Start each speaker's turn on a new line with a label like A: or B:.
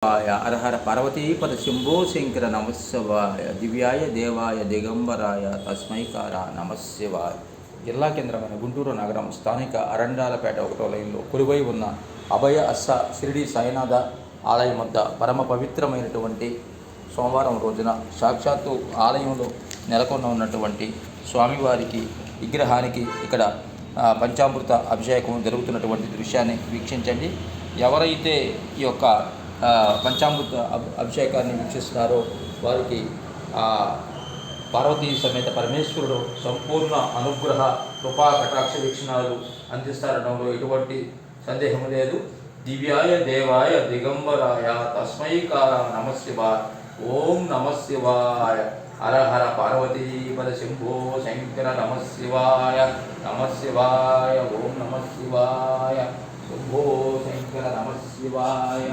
A: హరహర పార్వతీపద శంభో శంకర నమశివాయ దివ్యాయ దేవాయ దిగంబరాయ తస్మైకార నమశివాయ. జిల్లా కేంద్రమైన గుంటూరు నగరం స్థానిక అరండాలపేట 1వ లైన్లో కొలువై ఉన్న అభయ అస్స షిరిడి సాయినాథ ఆలయం వద్ద పరమ పవిత్రమైనటువంటి సోమవారం రోజున సాక్షాత్తు ఆలయంలో నెలకొన్నటువంటి స్వామివారికి విగ్రహానికి ఇక్కడ పంచామృత అభిషేకం జరుగుతున్నటువంటి దృశ్యాన్ని వీక్షించండి. ఎవరైతే ఈ యొక్క పంచామృత అభిషేకాన్ని వీక్షిస్తున్నారో వారికి పార్వతీ సమేత పరమేశ్వరుడు సంపూర్ణ అనుగ్రహ కృపా కటాక్ష వీక్షణాలు అందిస్తారనడంలో ఎటువంటి సందేహం లేదు. దివ్యాయ దేవాయ దిగంబరాయ తస్మైకార నమశివాయ. ఓం నమశివాయ. హర హర పార్వతీపద శంభో శంకర నమశివాయ. నమశివాయ. ఓం నమశివాయ. శంభో శంకర నమశివాయ.